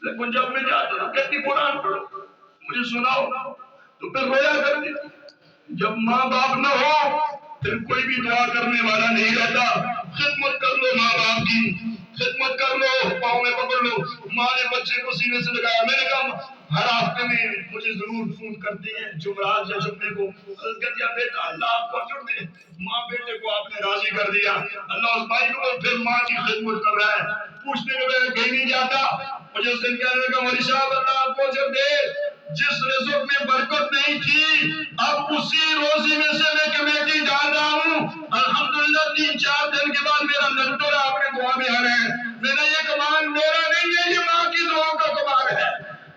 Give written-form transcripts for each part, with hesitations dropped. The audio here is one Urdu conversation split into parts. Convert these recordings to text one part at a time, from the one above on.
لیکن جب میں جاتا تھا کہتی قرآن پڑھو مجھے سناؤ تو پھر رویا کرتی. جب ماں باپ نہ ہو پھر کوئی بھی دعا کرنے والا نہیں رہتا. خدمت کر لو ماں باپ کی, خدمت کر لو, پاؤں میں پکڑ لو. ماں نے بچے کو سینے سے لگایا. میں نے کہا ہر ہفتے میں مجھے ضرور فون کرتے ہیں جمعرات یا جمعے کو, کہتی ہے بیٹا اللہ آپ کو اجر دے, ماں بیٹے کو آپ نے راضی کر دیا. اللہ اس بھائی کو پھر ماں کی خدمت کر رہا ہے. پوچھنے کے بعد کہیں نہیں جاتا. مجھے اس دن کہنے لگا مولوی صاحب اللہ آپ کو اجر دے, جس رزق میں برکت نہیں تھی اب اسی روزی میں سے میں کمیٹی ڈال رہا ہوں. الحمدللہ 3-4 دن کے بعد میرا لنٹر آپ کے دعا میں آ رہا ہے. میرا یہ کمال میرا نہیں ہے, یہ ماں کی دعاؤں کا کمال ہے,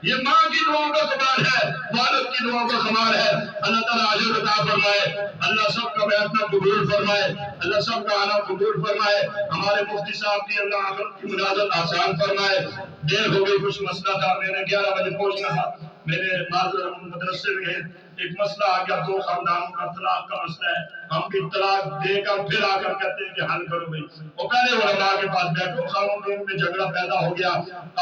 یہ ماں کی دعاؤں کا کمال ہے, والد کی دعاؤں کا کمال ہے. اللہ تعالیٰ اجر عطا فرمائے, اللہ سب کا بیٹھنا قبول فرمائے, اللہ سب کا آنا قبول فرمائے. ہمارے مفتی صاحب کی اللہ آخرت کی منازل آسان فرمائے. دیر ہو گئی, کچھ مسئلہ تھا, میں نے 11 بجے پہنچنا تھا. میرے معذر مدرسے میں ایک مسئلہ آ گیا, 2 خاندانوں کا طلاق کا مسئلہ ہے. ہم بھی طلاق دے کر پھر آ کر کہتے ہیں کہ حل کرو بھائی. وہ پہلے علماء کے پاس بیٹھو, خاندان میں جھگڑا پیدا ہو گیا,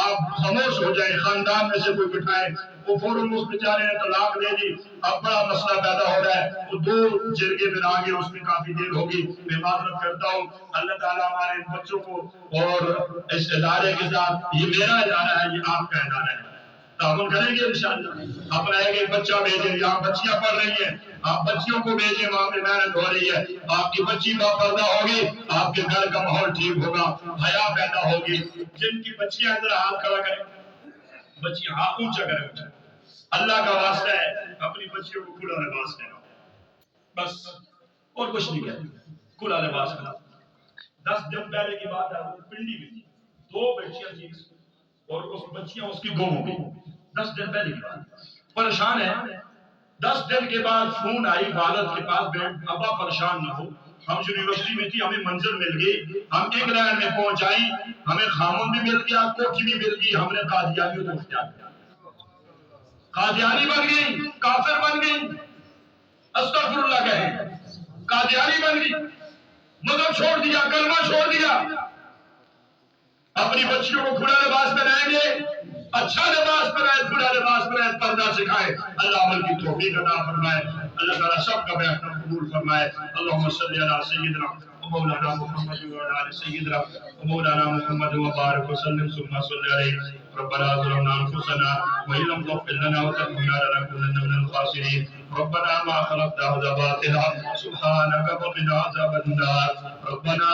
آپ خاموش ہو جائیں, خاندان میں سے کوئی بٹھائیں. وہ فوراً اس بیچارے نے طلاق دے دی. اب بڑا مسئلہ پیدا ہو رہا ہے. وہ 2 جرگے میں آ گئے, اس میں کافی دیر ہوگی. میں معذرت کرتا ہوں. اللہ تعالیٰ ہمارے بچوں کو اور اس ادارے کے ساتھ, یہ میرا ادارہ ہے, یہ آپ کا ادارہ ہے, تعاون کریں گے انشاءاللہ. اپنا ایک بچہ بھیجیں, یہاں بچیاں پڑھ رہی ہیں, آپ بچیوں کو بھیجیں, وہاں پہ محنت ہو رہی ہے. آپ کی بچی باپردہ ہوگی, آپ کے گھر کا ماحول ٹھیک ہوگا, حیا پیدا ہوگی. جن کی بچیاں ادھر ہاتھ کھڑا کریں, بچیاں ہاتھ اونچا کریں, اونچا. اللہ کا واسطہ ہے اپنی بچیوں کو کھلا لباس دینا, بس اور کچھ نہیں کہتے, کھلا لباس دینا. 10 دن پہلے کی بات ہے, پنڈی میں تھی, 2 بچیاں تھیں اور اس بچیاں اس کی گم ہو گئی. 10 دن پہلے کی بات, پریشان ہے. 10 دن کے بعد فون آئی والد کے پاس, بیٹھ ابا پریشان نہ ہو, ہم یونیورسٹی میں تھی, ہمیں منزل مل گئی, ہم انگلینڈ میں پہنچ آئی, ہمیں خامن بھی مل گیا, کوٹھی بھی مل گئی, ہم نے قادیانی کو اختیار کیا. قادیانی بن گئی, کافر بن گئی, استغفر اللہ کہیں, قادیانی بن گئی, مذہب چھوڑ دیا, کلمہ چھوڑ دیا. اپنی بچیوں کو کھلا لباس پہنائیں گے, اچھا لباس پہنائے, کھلا لباس پہنائے, پردہ سکھائے. اللہ عمل کی توفیق عطا فرمائے. اللہ تعالیٰ سب کا بیٹھنا قبول فرمائے. اللہم صلی علی سیدنا مولانا محمد وعلی آل سیدنا مولانا محمد وبارک وسلم ثم صلی علیہ. ربنا ظلمنا انفسنا وان لم تغفر لنا وترحمنا لنكونن من الخاسرين. ربنا ما خلقت هذا باطلا سبحانك وقنا عذاب النار. ربنا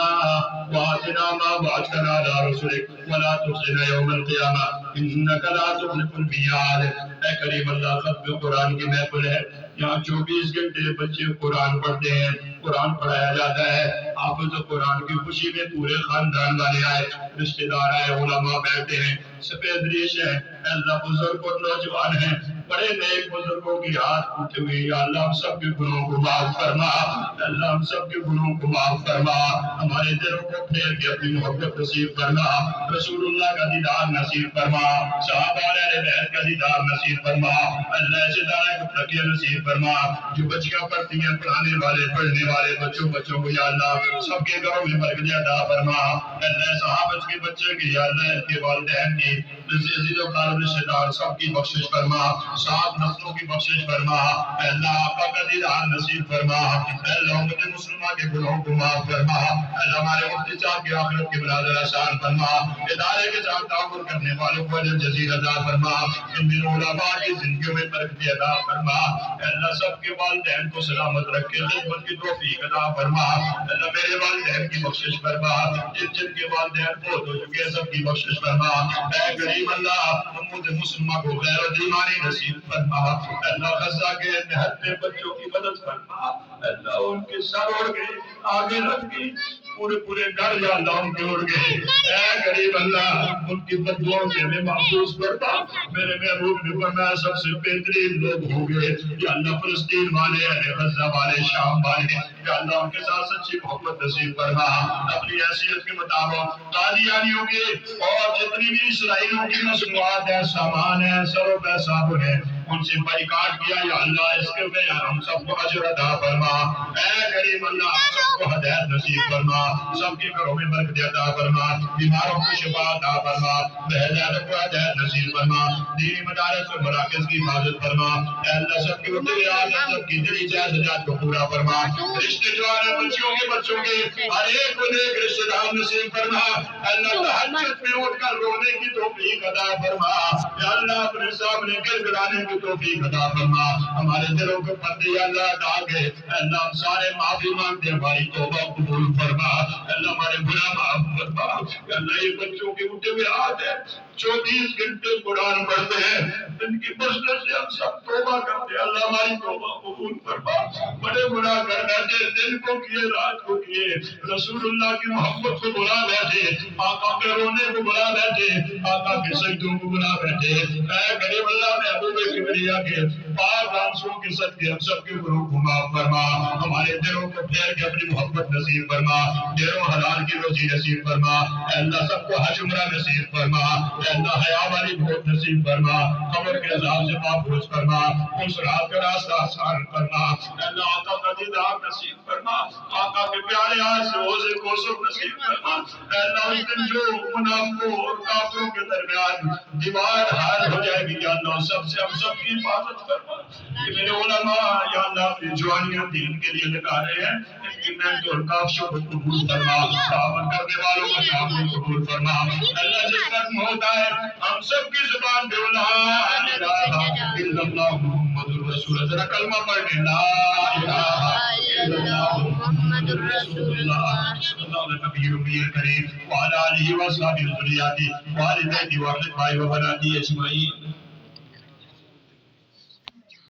وآتنا ما وعدتنا على رسلك ولا تخزنا يوم القيامة إنك لا تخلف الميعاد. اے کریم اللہ, ختم قرآن کی محفل ہے, یہاں 24 گھنٹے بچے قرآن پڑھتے ہیں, قرآن پڑھایا جاتا ہے. حافظ قرآن کی خوشی میں پورے خاندان والے آئے, رشتہ دار آئے, علماء بیٹھے ہیں, سفید ریش ہے. اللہ بزرگ اور نوجوان ہیں, بڑے نیک بزرگوں کی ہاتھ اٹھے ہوئے. یا اللہ ہم سب کے گناہوں کو معاف فرما, اللہ ہم سب کے گناہوں کو معاف فرما, ہمارے دلوں کو پھیر کے اپنی محبت نصیب فرما, رسول اللہ کا دیدار نصیب فرما, صحابہ اہل بیت کا دیدار نصیب فرما. اللہ ایسے دارہ کو تقیہ نصیب فرما. جو بچیاں پڑھتی ہیں, پڑھانے والے, پڑھنے والے بچوں کو یا اللہ سب کے گھروں میں برکت عطا فرما. اللہ صحابہ کے بچے کی, یا اللہ کے والدین کی, عزیز و قارب رشتہ دار سب کی بخشش فرما, 7 نسلوں کی بخشش فرما. اللہ آقا کا دیدار نصیب فرما. اللہ امت مسلمہ کے گناہوں کو معاف فرما. اللہ ہمارے مفتی صاحب کی آخرت کی منازل آسان فرما. ادارے کے ساتھ تعاون کرنے والوں کو اجر جزیل عطا فرما. ان دنوں علماء کی زندگیوں میں برکت عطا فرما. اللہ سب کے والدین کو سلامت رکھے, خدمت کی توفیق عطا فرما. اللہ میرے والدین کی بخشش فرما, جن کے والدین فوت ہو چکے سب کی بخشش فرما. اے کریم اللہ, امت مسلمہ کو خیر و ایمانی نصیب فرما. اللہ غزہ کے نہتے بچوں کی مدد فرما. اللہ ان کے سر اڑ گئے, آگے رکھ گئی, پورے گھر یا اللہ ان کے اڑ گئے. اے کریم اللہ, ان کی بددعاؤں سے ہمیں محفوظ فرما. میرے محبوب نے فرمایا سب سے بہترین لوگ ہوں گے یا اللہ فلسطین والے, اہل غزہ والے, شام والے. یا اللہ ان کے ساتھ سچی محبت نصیب فرما. اپنی حیثیت کے مطابق قادیانیوں کے اور جتنی بھی اسرائیلیوں کی مصنوعات ہیں, سامان ہیں, سر و پیسہ ہیں, ان سے بائیکاٹ کیا یا اللہ اس کے میں ہم سب کو اجر عطا فرما اے کریم اللہ ہم سب کو ہدایت نصیب فرما سب کے گھروں میں برکت عطا فرما بیماروں کو شفا عطا فرما بہزادوں کو ہدایت نصیب فرما دینی مدارس اور مراکز کی حفاظت فرما اے اللہ سب کی اطلاعات سب کی دلی جائزات کو پورا فرما رشتے جو آ رہے بچوں کے ہر ایک کو نیک رشتے دار نصیب فرما اللہ تہجد میں اٹھ کر رونے کی توفیق عطا فرما یا اللہ اپنے سامنے گر گرانے کی توفیق عطا فرما ہمارے دلوں کو پردے اللہ ہٹا کے اللہ ہم سارے معافی مانگتے ہیں ہماری توبہ قبول فرما اللہ ہمارے گناہ معاف فرما اللہ یہ بچوں کے اٹھے ہوئے ہاتھ ہے 24 گھنٹے قرآن پڑھتے ہیں ان کی بسنت سے ہم سب توبہ کرتے ہیں اللہ ہماری توبہ قبول فرما بڑے گناہ کر بیٹھے دن کو کیے رات کو کیے رسول اللہ کی محبت کو بلا بیٹھے آقا کے رونے کو بلا بیٹھے آقا کے سجدوں کو بلا بیٹھے اے غریب اللہ محبوب کبریا کے پاک آنسوں کے صدقے ہم سب کے گناہوں کو معاف فرما ہمارے دلوں کو پھیر کے اپنی محبت نصیب فرما دلوں حلال کی روزی نصیب فرما اے اللہ سب کو حج عمرہ نصیب فرما اے اللہ حیا والی موت نصیب فرما قبر کے عذاب سے محفوظ فرما اس رات کا راستہ آسان فرما اے اللہ آقا کا دیدار نصیب فرما آقا کے پیارے ہاتھ سے حوض کوثر نصیب فرما اے اللہ اس دن جو منافقوں اور کافروں کے درمیان دیوار حائل ہو جائے گی یا اللہ سب سے ہم سب کی حفاظت فرما کہ میرے علماء یا اللہ اپنی جوانیاں دین کے لیے لگا رہے ہیں ان کی محنت اور کاوشوں کو قبول فرما تعاون کرنے والوں کا تعاون قبول فرما اللہ جس وقت ہوتا ہے ہم سب کی زبان پہ لا الہ الا اللہ محمد الرسول ذرا کلمہ پڑھ لا الہ الا اللہ محمد الرسول اللہ صلی اللہ علیہ نبی امیر کریم وعلی آلہ وصحبہ ذریاتہ والدیہ و احبابہ و بناتہ اجمعین